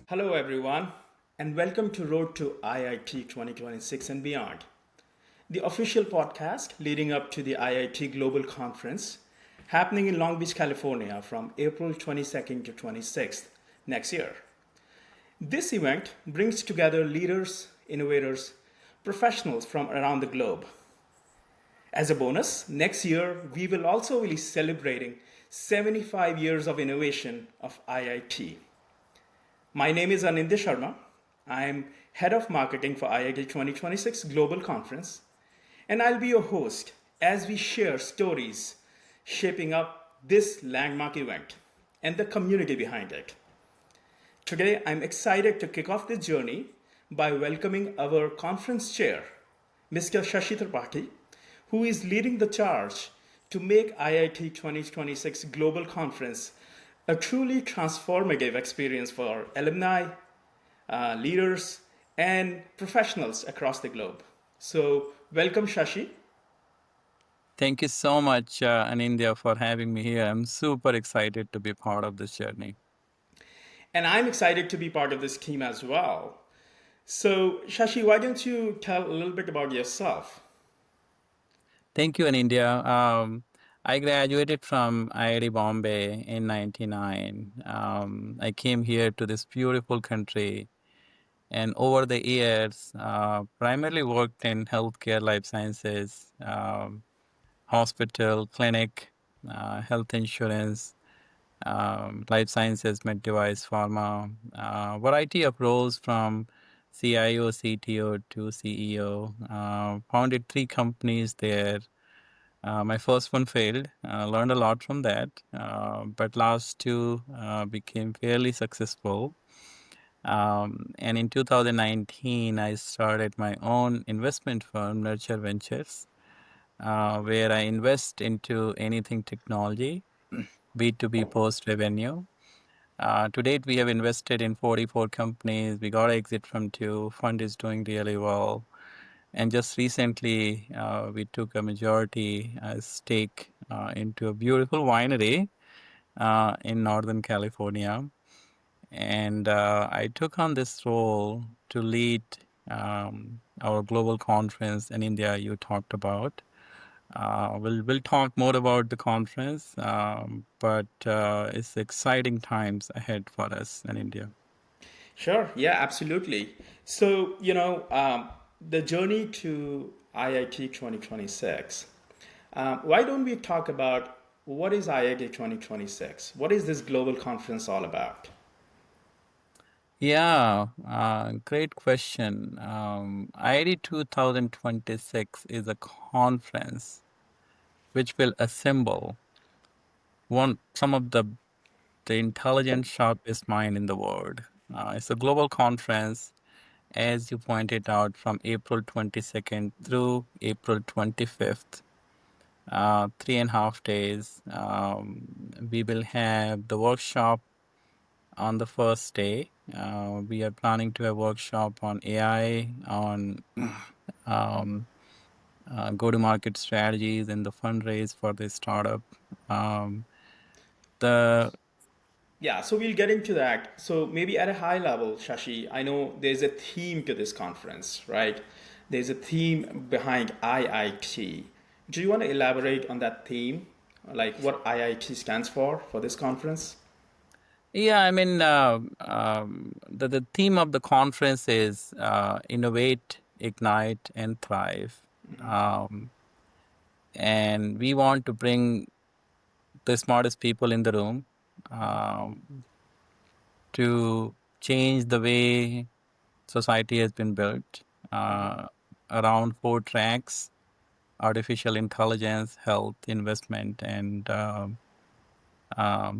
Hello, everyone, and welcome to Road to IIT 2026 and beyond, the official podcast leading up to the IIT Global Conference happening in Long Beach, California from April 22nd to 26th next year. This event brings together leaders, innovators, professionals from around the globe. As a bonus, next year we will also be celebrating 75 years of innovation of IIT. My name is Anindya Sharma. I am Head of Marketing for IIT 2026 Global Conference, and I'll be your host as we share stories shaping up this landmark event and the community behind it. Today, I'm excited to kick off this journey by welcoming our conference chair, Mr. Shashi Tripathi, who is leading the charge to make IIT 2026 Global Conference a truly transformative experience for alumni, leaders, and professionals across the globe. So, welcome, Shashi. Thank you so much, Anindya, for having me here. I'm super excited to be part of this journey. And I'm excited to be part of this team as well. So, Shashi, why don't you tell a little bit about yourself? Thank you, Anindya. I graduated from IIT Bombay in 99. I came here to this beautiful country, and over the years, primarily worked in healthcare, life sciences, hospital, clinic, health insurance, life sciences, med device, pharma, variety of roles from CIO, CTO to CEO. Founded three companies there. My first one failed. Learned a lot from that, but last two became fairly successful. And in 2019, I started my own investment firm, Nurture Ventures, where I invest into anything technology, B2B post revenue. To date, we have invested in 44 companies. We got exit from two. Fund is doing really well. And just recently, we took a majority stake into a beautiful winery in Northern California. And I took on this role to lead our global conference in India you talked about. We'll talk more about the conference, but it's exciting times ahead for us in India. Sure, yeah, absolutely. So, the journey to IIT 2026, why don't we talk about what is IIT 2026? What is this global conference all about? Yeah, great question. IIT 2026 is a conference which will assemble some of the intelligent, sharpest mind in the world. It's a global conference, as you pointed out, from April 22nd through April 25th. 3.5 days. We will have the workshop on the first day. We are planning to have a workshop on AI, on um, go-to-market strategies and the fundraise for the startup. Um, the Yeah, so we'll get into that. So maybe at a high level, Shashi, I know there's a theme to this conference, right? There's a theme behind IIT. Do you want to elaborate on that theme? Like what IIT stands for this conference? Yeah, I mean, the theme of the conference is innovate, ignite, and thrive. Um, and we want to bring the smartest people in the room um, to change the way society has been built around four tracks: artificial intelligence, health, investment, and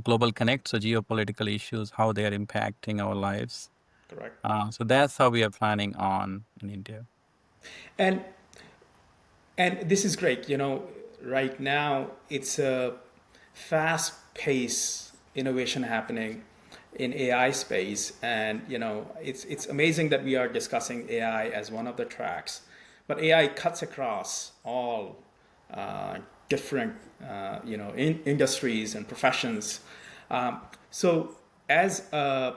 global connect. So, geopolitical issues, how they are impacting our lives. Correct. So that's how we are planning on in India. And and this is great. Right now it's a fast pace innovation happening in AI space, and it's amazing that we are discussing AI as one of the tracks, but AI cuts across all uh, different industries and professions. So as a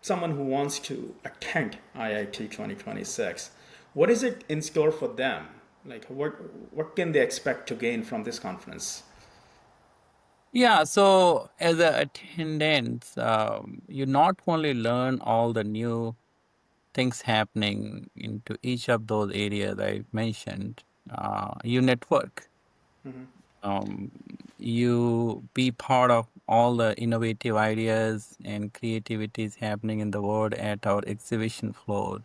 someone who wants to attend IIT 2026, what is it in store for them? Like, what can they expect to gain from this conference? Yeah, so as a attendant, you not only learn all the new things happening into each of those areas I mentioned, you network. Mm-hmm. Um, you be part of all the innovative ideas and creativities happening in the world at our exhibition floor.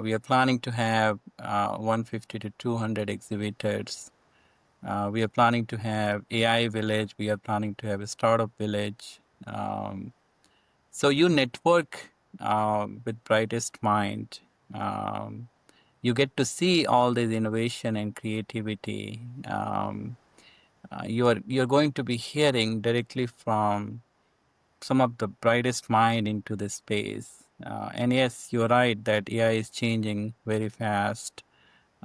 We are planning to have 150 to 200 exhibitors. We are planning to have AI village. We are planning to have a startup village. So you network with brightest mind. Um, you get to see all this innovation and creativity. You're going to be hearing directly from some of the brightest mind into this space. And yes, you're right that AI is changing very fast.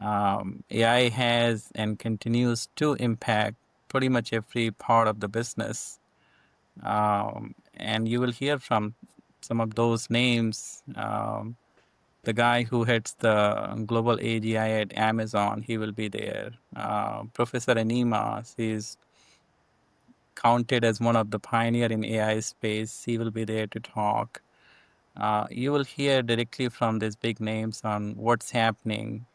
AI has and continues to impact pretty much every part of the business. And you will hear from some of those names. The guy who heads the global AGI at Amazon, he will be there. Professor Animas, he's counted as one of the pioneer in AI space. He will be there to talk. You will hear directly from these big names on what's happening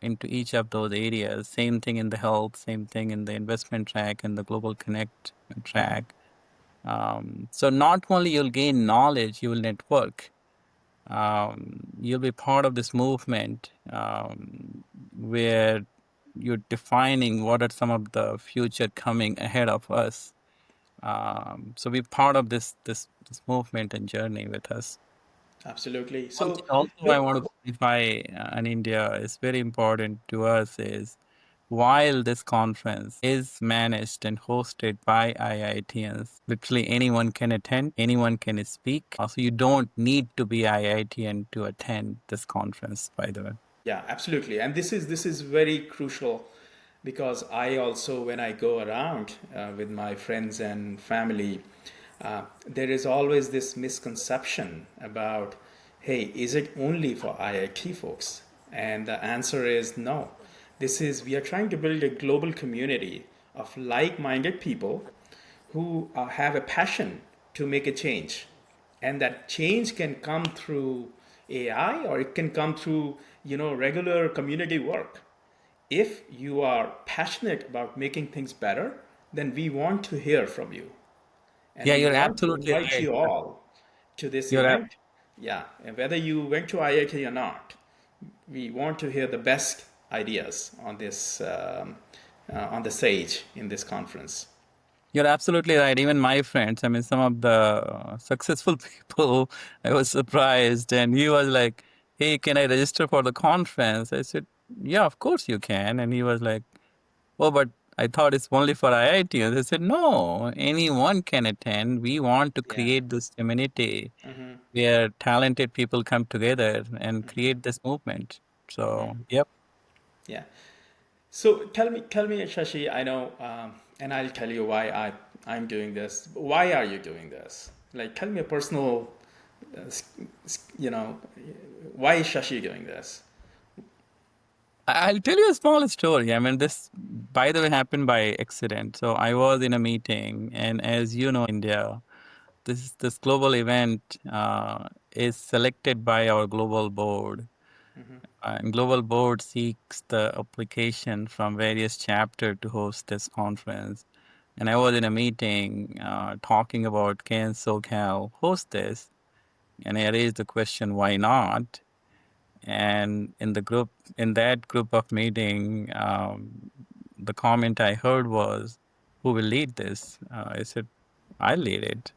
into each of those areas. Same thing in the health, same thing in the investment track and the global connect track. So not only you'll gain knowledge, you will network. You'll be part of this movement where you're defining what are some of the future coming ahead of us. So be part of this movement and journey with us. Absolutely. One thing So, also I look, want to clarify in India is very important to us is while this conference is managed and hosted by IITians, literally anyone can attend, anyone can speak. Also, you don't need to be IITian to attend this conference, by the way. yeah, absolutely. And this is very crucial because I also, when I go around with my friends and family, there is always this misconception about, hey, is it only for IIT folks? And the answer is no. We are trying to build a global community of like-minded people who have a passion to make a change, and that change can come through AI or it can come through regular community work. If you are passionate about making things better, then we want to hear from you, and Yeah, we you're want to absolutely invite right. you all to this You're ab- event. Yeah, and whether you went to IIT or not, we want to hear the best ideas on this on the stage in this conference. You're absolutely right. Even my friends, I mean, some of the successful people, I was surprised. And he was like, hey, can I register for the conference? I said, yeah, of course you can. And he was like, oh, but I thought it's only for IIT. And I said, no, anyone can attend. We want to Yeah. create this community where talented people come together and create this movement. So, yep. Yeah. So tell me, Shashi. I know, and I'll tell you why I'm doing this. Why are you doing this? Like, tell me a personal, uh, you know, why is Shashi doing this? I'll tell you a small story. I mean, this, by the way, happened by accident. So I was in a meeting, and as you know, India, this global event is selected by our global board. And global board seeks the application from various chapter to host this conference. And I was in a meeting talking about can SoCal host this, and I raised the question, why not? And in that group of meeting, the comment I heard was, "Who will lead this?" I said, "I'll lead it."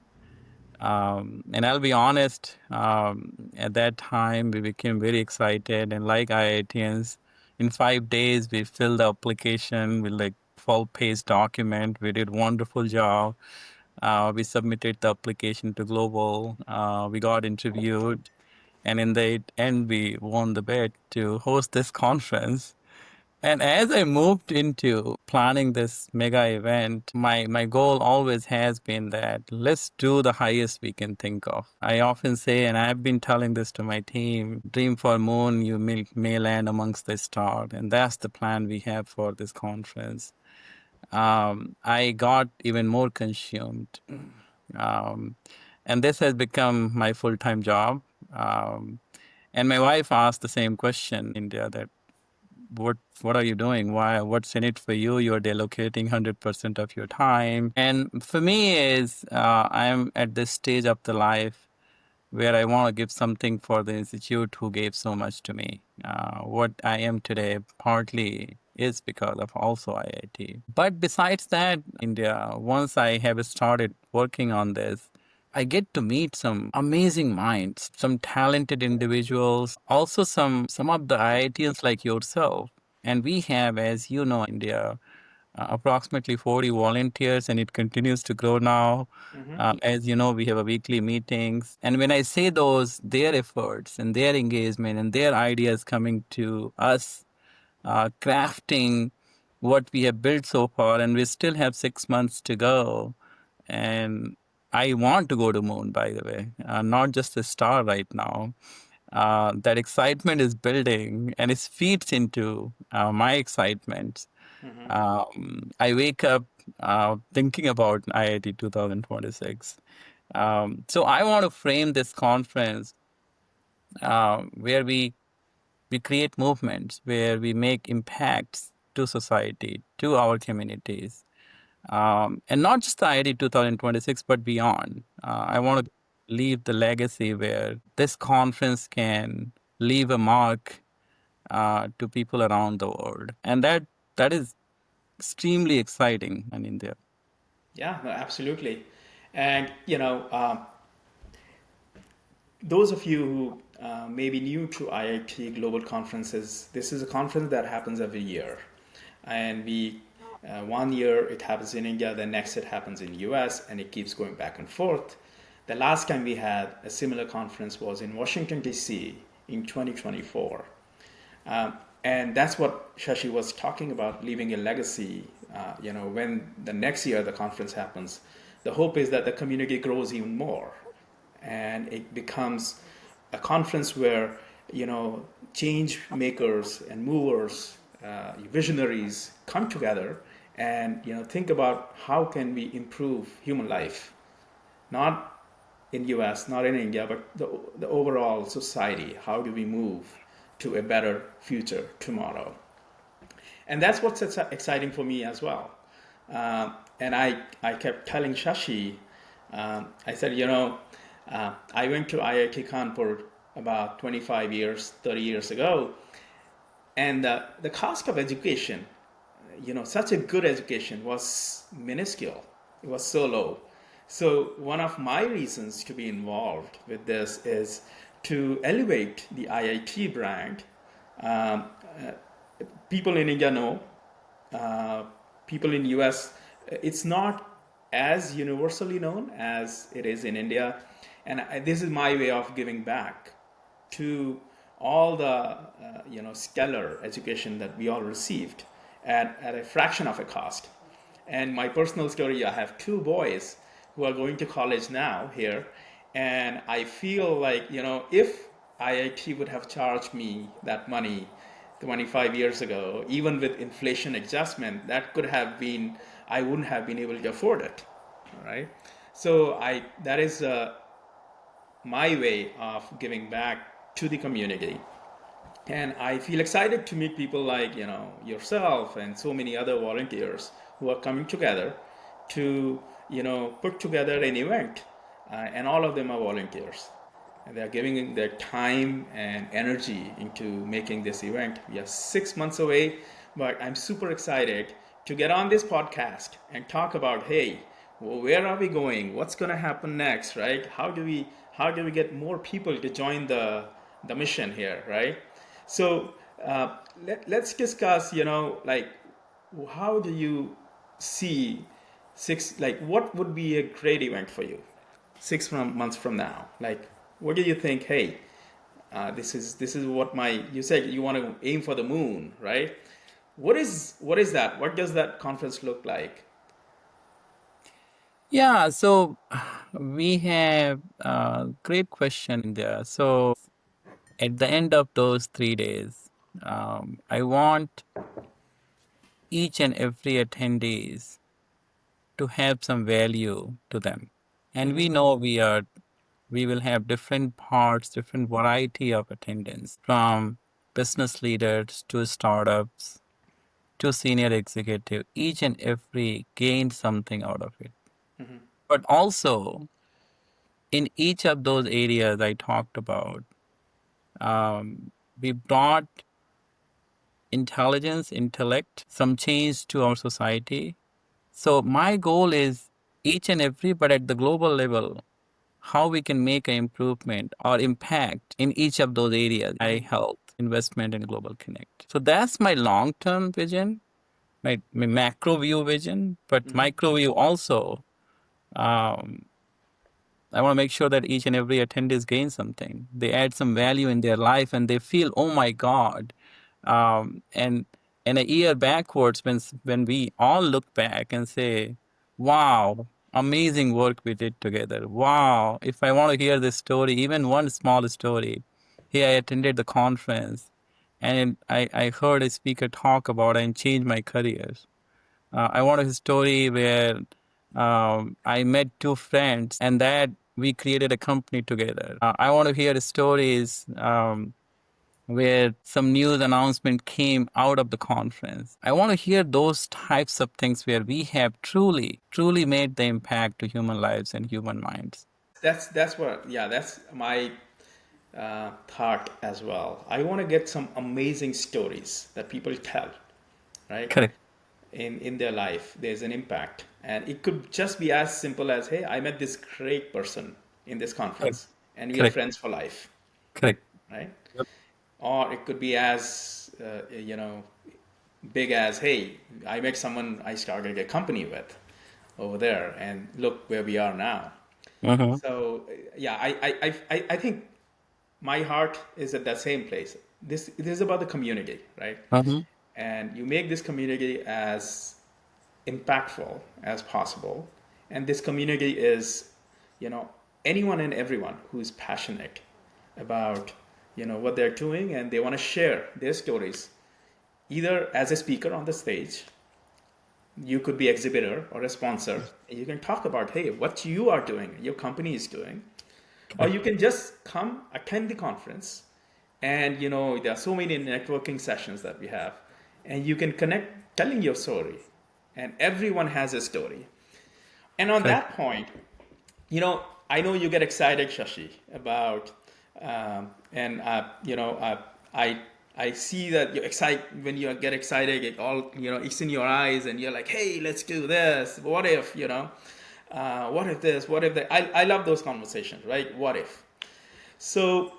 And I'll be honest, at that time we became very excited, and like IITians, in 5 days we filled the application with like full-page document. We did wonderful job. We submitted the application to Global. We got interviewed, and in the end, we won the bid to host this conference. And as I moved into planning this mega event, my goal always has been that let's do the highest we can think of. I often say, and I've been telling this to my team, dream for moon, you may land amongst the stars. And that's the plan we have for this conference. I got even more consumed. Um, and this has become my full-time job. Um, and my wife asked the same question, India, that what are you doing? What's in it for you? You're delocating 100% of your time. And for me is I'm at this stage of the life where I want to give something for the institute who gave so much to me. What I am today partly is because of also IIT. But besides that, India, once I have started working on this, I get to meet some amazing minds, some talented individuals, also some of the IITians like yourself. And we have, as you know, India, approximately 40 volunteers, and it continues to grow now. As you know, we have a weekly meetings. And when I say those, their efforts and their engagement and their ideas coming to us, crafting what we have built so far, and we still have 6 months to go. And I want to go to moon, by the way, not just a star right now. That excitement is building and it feeds into my excitement. I wake up thinking about IIT 2026. So I want to frame this conference where we create movements, where we make impacts to society, to our communities, and not just the IIT 2026, but beyond. I want to leave the legacy where this conference can leave a mark to people around the world, and that is extremely exciting in India. Yeah, no, absolutely. And, those of you who may be new to IIT Global Conferences, this is a conference that happens every year. And one year it happens in India, the next it happens in US, and it keeps going back and forth. The last time we had a similar conference was in Washington, D.C. in 2024. And that's what Shashi was talking about, leaving a legacy. When the next year the conference happens, the hope is that the community grows even more, and it becomes a conference where change makers and movers, visionaries come together and think about how can we improve human life, not in US, not in India, but the overall society. How do we move to a better future tomorrow? And that's what's exciting for me as well. And I kept telling Shashi, I said, I went to IIT Kanpur about 25 years, 30 years ago, and the cost of education, such a good education was minuscule. It was so low. So one of my reasons to be involved with this is to elevate the IIT brand. Um, People in India know, people in US, it's not as universally known as it is in India. And this is my way of giving back to all the stellar education that we all received at a fraction of a cost. And my personal story, I have two boys who are going to college now here, and I feel like if IIT would have charged me that money 25 years ago, even with inflation adjustment, that could have been, I wouldn't have been able to afford it. All right. So that is my way of giving back to the community. And I feel excited to meet people like yourself and so many other volunteers who are coming together to put together an event, and all of them are volunteers. And they are giving their time and energy into making this event. We are 6 months away, but I'm super excited to get on this podcast and talk about, hey, well, where are we going? What's going to happen next, right? How do we get more people to join the mission here, right? So let's discuss, like, how do you see what would be a great event for you 6 months from now? Like, what do you think? Hey, this is what you said you want to aim for the moon, right? What is that? What does that conference look like? Yeah, so we have a great question in there. So at the end of those 3 days, I want each and every attendees to have some value to them. And we know we will have different parts, different variety of attendance from business leaders to startups to senior executive. Each and every gain something out of it. But also in each of those areas I talked about, we brought intelligence, intellect, some change to our society. So my goal is each and every, but at the global level, how we can make an improvement or impact in each of those areas, health, investment, and global connect. So that's my long-term vision, my macro view vision, but micro view also. Um, I want to make sure that each and every attendee gains something. They add some value in their life, and they feel, oh my God. And a year backwards, when we all look back and say, wow, amazing work we did together. Wow, if I want to hear this story, even one small story, hey, I attended the conference, and I heard a speaker talk about it and changed my career. I want a story where I met two friends and that we created a company together. I want to hear stories where some news announcement came out of the conference. I want to hear those types of things where we have truly made the impact to human lives and human minds. That's what, yeah, that's my thought as well. I want to get some amazing stories that people tell, right? Correct. In their life, there's an impact, and it could just be as simple as, hey, I met this great person in this Correct. conference, and we are Correct. friends for life, Correct. right? Yep. Or it could be as big as, hey, I met someone I started a company with over there, and look where we are now. Uh-huh. So yeah, I think my heart is at that same place. This it is about the community, right? Uh-huh. And you make this community as impactful as possible. And this community is, you know, anyone and everyone who is passionate about, what they're doing, and they want to share their stories, either as a speaker on the stage, you could be exhibitor or a sponsor, and you can talk about, hey, what you are doing, your company is doing, or Correct. you can just come attend the conference, and there are so many networking sessions that we have, and you can connect telling your story, and everyone has a story. And on Correct. that point, I know you get excited, Shashi, about, and I I see that you excite when you get excited. It all it's in your eyes, and you're like, hey, let's do this. What if what if this? What if that? I love those conversations, right? What if? So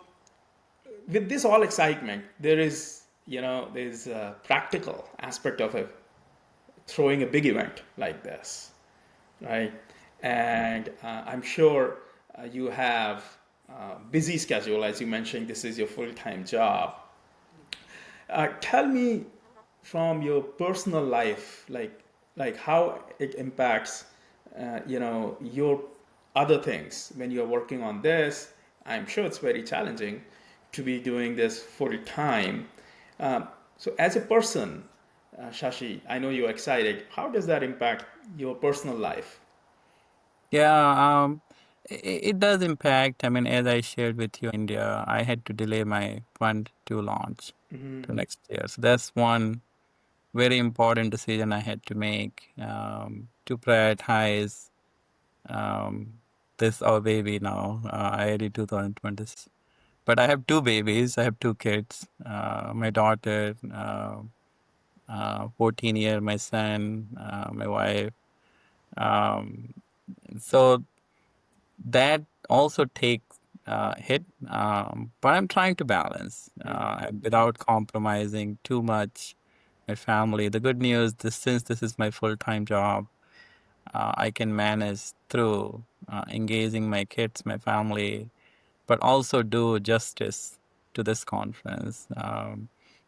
with this all excitement, there's a practical aspect of it, throwing a big event like this, right? And I'm sure you have a busy schedule, as you mentioned. This is your full-time job. Tell me from your personal life, like how it impacts, your other things when you're working on this. I'm sure it's very challenging to be doing this full time. So, as a person, Shashi, I know you're excited. How does that impact your personal life? Yeah, it does impact. I mean, as I shared with you India, I had to delay my fund to launch to next year. So that's one very important decision I had to make to prioritize um, this our baby now, IIT 2026. But I have two babies. I have two kids. My daughter, 14 year, my son, my wife. Um, so that also takes hit, but I'm trying to balance without compromising too much my family. The good news, since this is my full-time job, I can manage through engaging my kids, my family, but also do justice to this conference.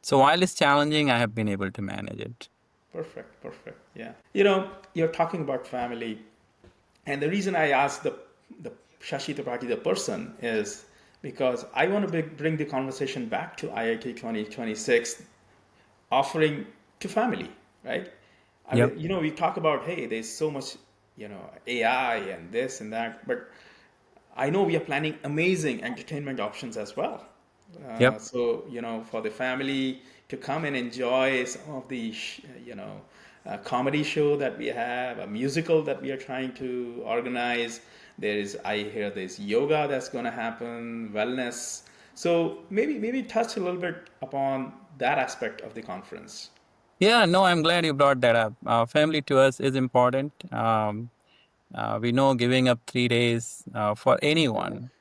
So while it's challenging, I have been able to manage it. Perfect, perfect. Yeah. You're talking about family, and the reason I asked the Shashi Tripathi, the person, is because I want to bring the conversation back to IIT 2026, offering to family, right? I Yep. mean, we talk about, hey, there's so much, AI and this and that, but I know we are planning amazing entertainment options as well. Yep. So, for the family to come and enjoy some of the, comedy show that we have, a musical that we are trying to organize. I hear there's yoga that's going to happen, wellness. So maybe touch a little bit upon that aspect of the conference. Yeah, no, I'm glad you brought that up. Family to us is important. We know giving up 3 days for anyone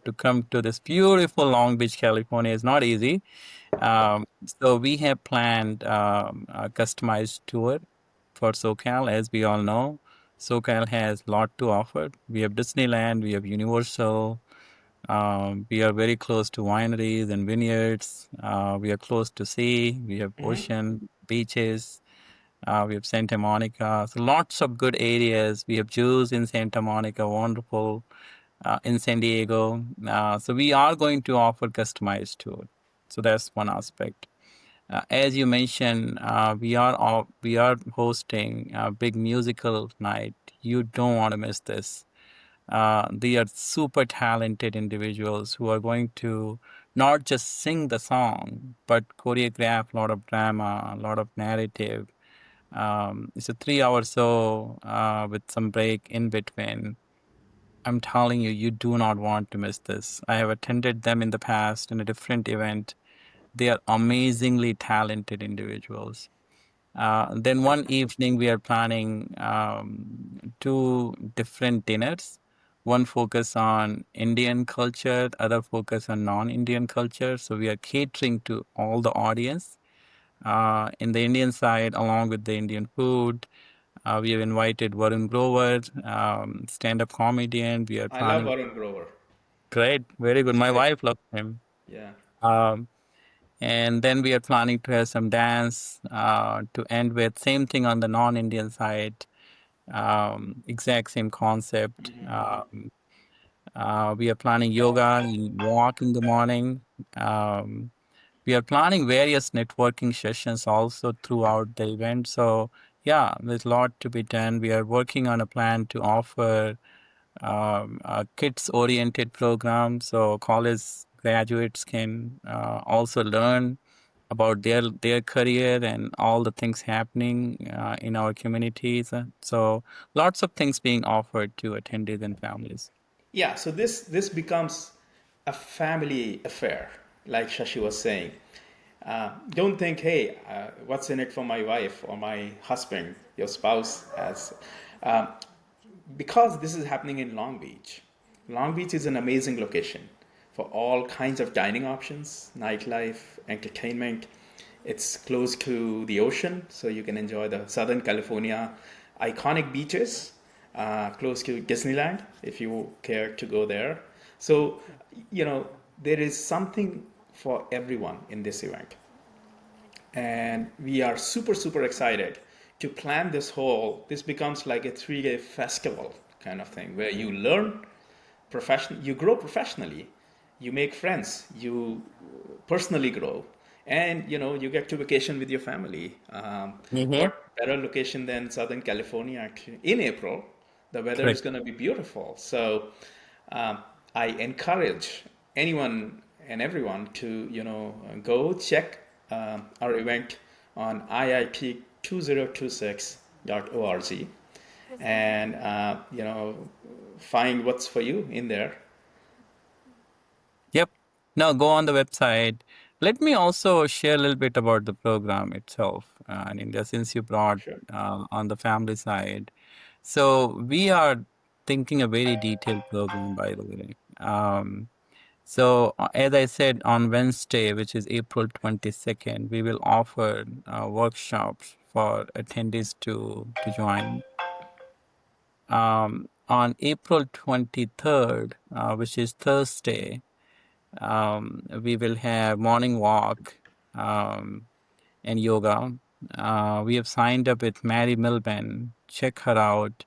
to come to this beautiful Long Beach, California is not easy. So we have planned a customized tour for SoCal. As we all know, SoCal has a lot to offer. We have Disneyland, we have Universal, we are very close to wineries and vineyards. We are close to sea, we have ocean, beaches. We have Santa Monica. So lots of good areas. We have Jews in Santa Monica, wonderful in San Diego. So we are going to offer customized tour. So that's one aspect. As you mentioned, we are hosting a big musical night. You don't want to miss this. They are super talented individuals who are going to not just sing the song, but choreograph a lot of drama, a lot of narrative. It's a 3 hour show with some break in between. I'm telling you, you do not want to miss this. I have attended them in the past in a different event. They are amazingly talented individuals. Then one evening, we are planning two different dinners. One focus on Indian culture, other focus on non-Indian culture. So we are catering to all the audience in the Indian side, along with the Indian food. We have invited Varun Grover, stand-up comedian. We are I love planning. Varun Grover. Great, very good. He's My great. wife loves him. Yeah. Um, and then we are planning to have some dance to end with. Same thing on the non-Indian side. Exact same concept. We are planning yoga and walk in the morning. Um, we are planning various networking sessions also throughout the event. So yeah, there's a lot to be done. We are working on a plan to offer a kids-oriented program, so college graduates can also learn about their career and all the things happening in our communities. So lots of things being offered to attendees and families. Yeah, so this becomes a family affair, like Shashi was saying. Don't think, hey, what's in it for my wife or my husband, your spouse has. Um, because this is happening in Long Beach. Long Beach is an amazing location for all kinds of dining options, nightlife, entertainment. It's close to the ocean, so you can enjoy the Southern California iconic beaches, close to Disneyland if you care to go there. So, there is something for everyone in this event. And we are super excited to plan this becomes like a 3-day festival kind of thing where you learn you grow professionally, you make friends, you personally grow, and you get to vacation with your family. Hmm. What better location than Southern California? Actually, in April the weather is Correct. going to be beautiful. So um, I encourage anyone and everyone to go check our event on IIT2026.org and find what's for you in there. Yep. Now go on the website. Let me also share a little bit about the program itself, and India, since you brought Sure. on the family side. So we are thinking a very detailed program, by the way. So as I said, on Wednesday, which is April 22nd, we will offer workshops for attendees to join. On April 23rd, which is Thursday, we will have morning walk um, and yoga. We have signed up with Mary Milben. Check her out.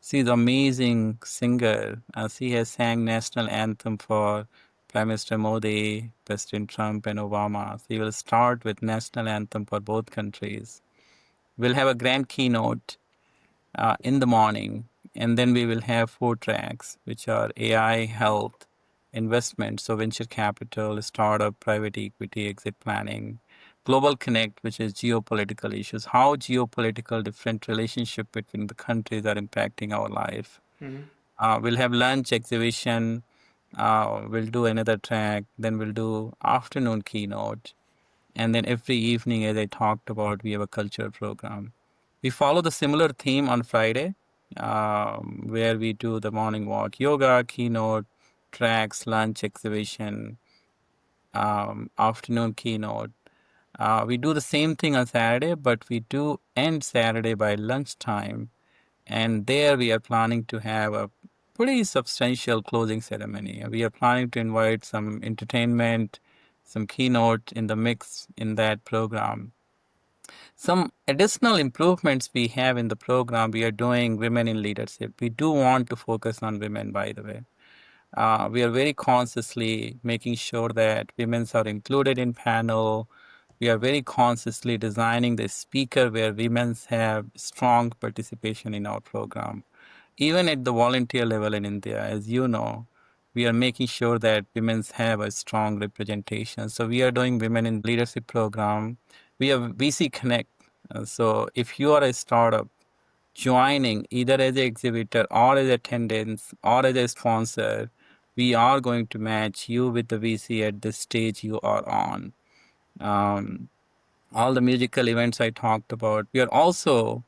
She's an amazing singer. She has sang national anthem for Prime Minister Modi, President Trump, and Obama. She will start with national anthem for both countries. We'll have a grand keynote in the morning, and then we will have 4 tracks, which are AI, health, investment, so venture capital, startup, private equity, exit planning, global connect, which is geopolitical issues, how geopolitical different relationship between the countries are impacting our life. We'll have lunch, exhibition, we'll do another track, then we'll do afternoon keynote, and then every evening, as I talked about, we have a culture program. We follow the similar theme on Friday, where we do the morning walk, yoga, keynote, tracks, lunch, exhibition, afternoon keynote. We do the same thing on Saturday, but we do end Saturday by lunchtime. And there we are planning to have a pretty substantial closing ceremony. We are planning to invite some entertainment, some keynote in the mix in that program. Some additional improvements we have in the program, we are doing women in leadership. We do want to focus on women, by the way. We are very consciously making sure that women are included in panel. We are very consciously designing the speaker where women have strong participation in our program. Even at the volunteer level in India, as you know, we are making sure that women have a strong representation. So we are doing women in leadership program. We have VC Connect. So if you are a startup joining either as an exhibitor or as attendance or as a sponsor, we are going to match you with the VC at the stage you are on. Um, all the musical events I talked about. We are also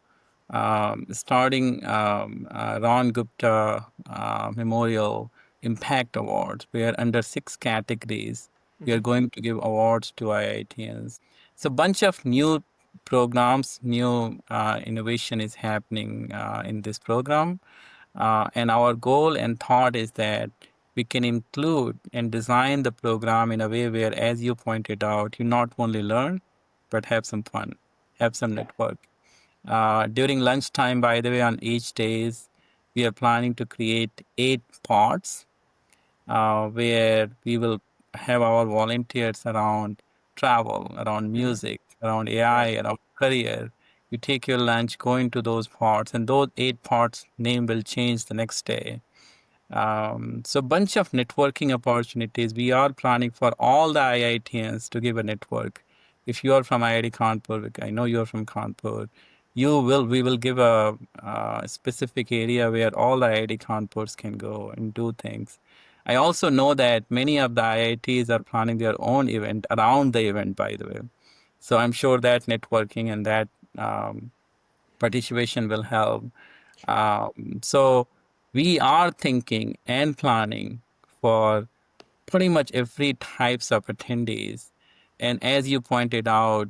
starting Ron Gupta Memorial Impact Awards, where under 6 categories, we are going to give awards to IITians. So, bunch of new programs, new innovation is happening in this program. And our goal and thought is that we can include and design the program in a way where, as you pointed out, you not only learn, but have some fun, have some network. During lunchtime, by the way, on each days, we are planning to create 8 pods where we will have our volunteers around travel, around music, around AI, around career. You take your lunch, go into those pods, and those 8 pods name will change the next day. So bunch of networking opportunities. We are planning for all the IITians to give a network. If you are from IIT Kanpur, I know you are from Kanpur, we will give a specific area where all the IIT Kanpurs can go and do things. I also know that many of the IITs are planning their own event around the event, by the way. So I'm sure that networking and that participation will help. So we are thinking and planning for pretty much every types of attendees. And as you pointed out,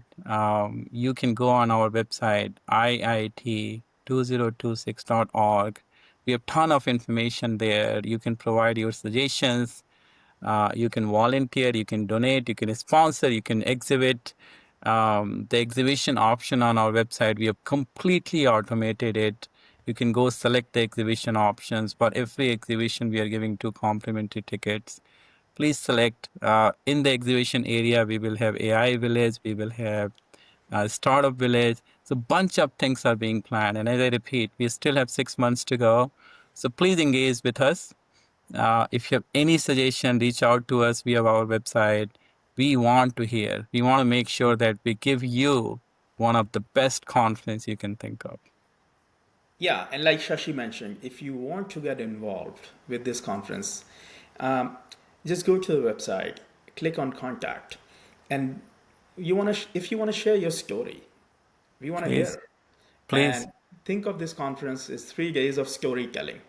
you can go on our website, iit2026.org. We have ton of information there. You can provide your suggestions. You can volunteer, you can donate, you can sponsor, you can exhibit. The exhibition option on our website, we have completely automated it. You can go select the exhibition options. For every exhibition, we are giving 2 complimentary tickets. Please select. In the exhibition area, we will have AI village, we will have startup village. So bunch of things are being planned. And as I repeat, we still have 6 months to go. So please engage with us. If you have any suggestion, reach out to us via our website. We want to hear. We want to make sure that we give you one of the best conference you can think of. Yeah, and like Shashi mentioned, if you want to get involved with this conference, um, just go to the website, click on contact, and if you want to share your story, we want to hear Please, it. please. And think of this conference as 3 days of storytelling,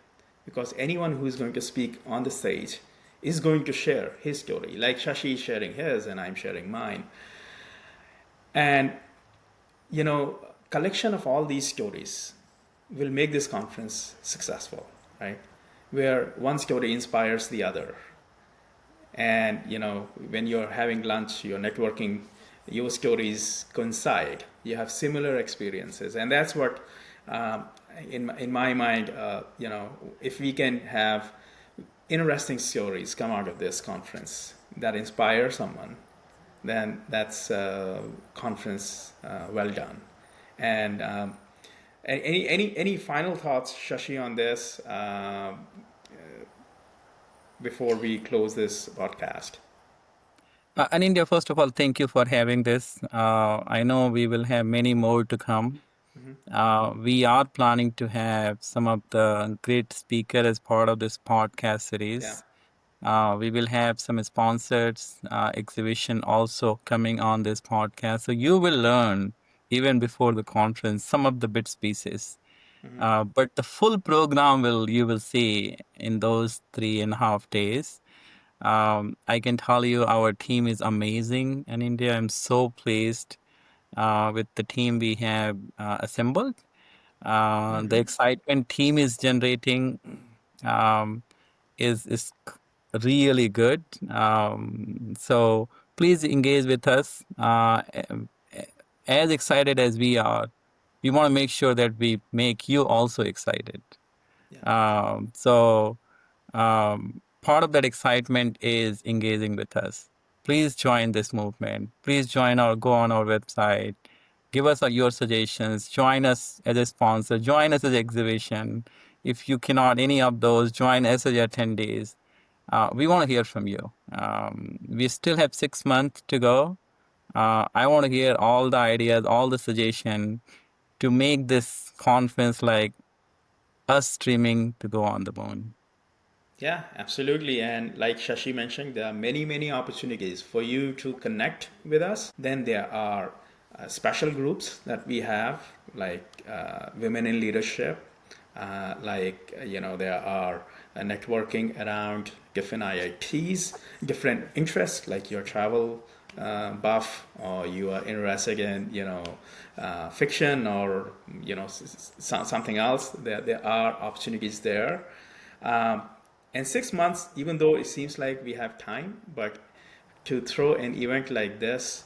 because anyone who is going to speak on the stage is going to share his story. Like Shashi is sharing his, and I'm sharing mine. And collection of all these stories will make this conference successful, right? Where one story inspires the other. And when you're having lunch, you're networking your stories coincide. You have similar experiences, and that's what, in my mind, if we can have interesting stories come out of this conference that inspire someone, then that's a conference well done. And any final thoughts, Shashi, on this before we close this podcast? And India, first of all, thank you for having this. I know we will have many more to come. We are planning to have some of the great speakers as part of this podcast Yeah. series. We will have some sponsored exhibition also coming on this podcast. So you will learn even before the conference some of the bits pieces. But the full program you will see in those 3.5 days. I can tell you our team is amazing in India. I'm so pleased with the team we have assembled. The excitement team is generating um, really good. So please engage with us. As excited as we are, we want to make sure that we make you also excited. Yeah. So part of that excitement is engaging with us. Please join this movement. Please go on our website, give us your suggestions, join us as a sponsor, join us as an exhibition. If you cannot any of those, join us as attendees. We want to hear from you. We still have 6 months to go. I want to hear all the ideas, all the suggestions to make this conference like us dreaming to go on the moon. Yeah, absolutely. And like Shashi mentioned, there are many, many opportunities for you to connect with us. Then there are special groups that we have, like women in leadership, there are networking around different IITs, different interests, like your travel buff, or you are interested in, fiction, or, something else. There are opportunities there. Um, and 6 months, even though it seems like we have time, but to throw an event like this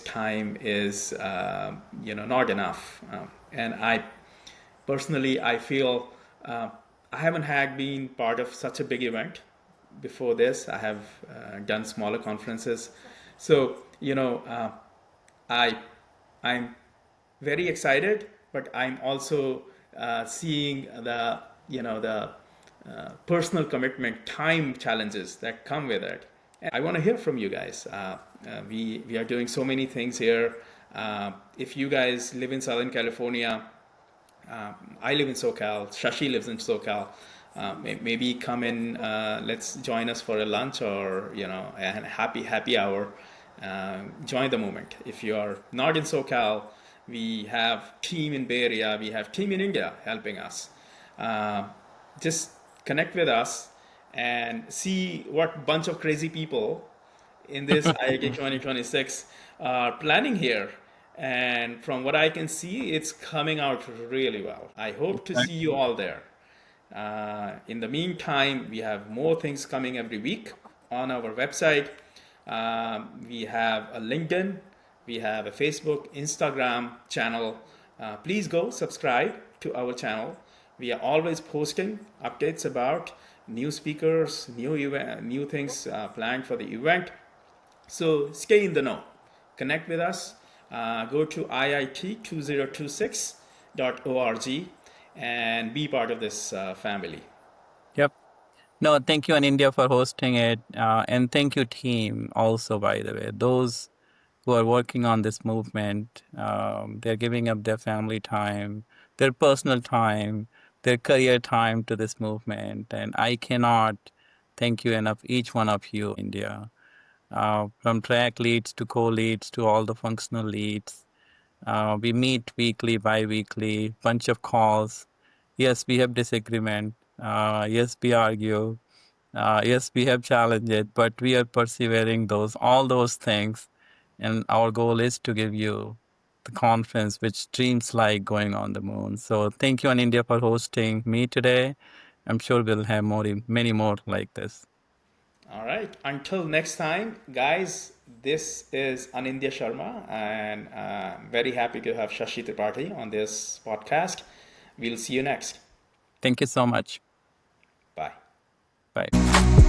time is, not enough. And I personally, I feel I haven't had been part of such a big event before this. I have done smaller conferences, so I I'm very excited, but I'm also seeing the personal commitment, time challenges that come with it. And I want to hear from you guys. We are doing so many things here. If you guys live in Southern California, I live in SoCal. Shashi lives in SoCal. Maybe come in. Let's join us for a lunch, or a happy hour. Join the movement. If you are not in SoCal, we have team in Bay Area. We have team in India helping us. Just connect with us and see what bunch of crazy people in this IIT 2026 are planning here. And from what I can see, it's coming out really well. I hope to see you all there. In the meantime, we have more things coming every week on our website. We have a LinkedIn, we have a Facebook, Instagram channel. Please go subscribe to our channel. We are always posting updates about new speakers, new things planned for the event. So stay in the know. Connect with us. Go to IIT2026.org and be part of this family. Yep. No, thank you, Anindya, for hosting it. And thank you, team, also, by the way. Those who are working on this movement, they're giving up their family time, their personal time, their career time to this movement. And I cannot thank you enough, each one of you, India, from track leads to co-leads to all the functional leads. We meet weekly, bi-weekly, bunch of calls. Yes, we have disagreement. Yes, we argue. Yes, we have challenges, but we are persevering all those things. And our goal is to give you the conference which dreams like going on the moon. So thank you, Anindya, for hosting me today. I'm sure we'll have many more like this. All right. Until next time, guys, This is Anindya Sharma, and I'm very happy to have Shashi Tripathi on this podcast. We'll see you next. Thank you so much. Bye. Bye.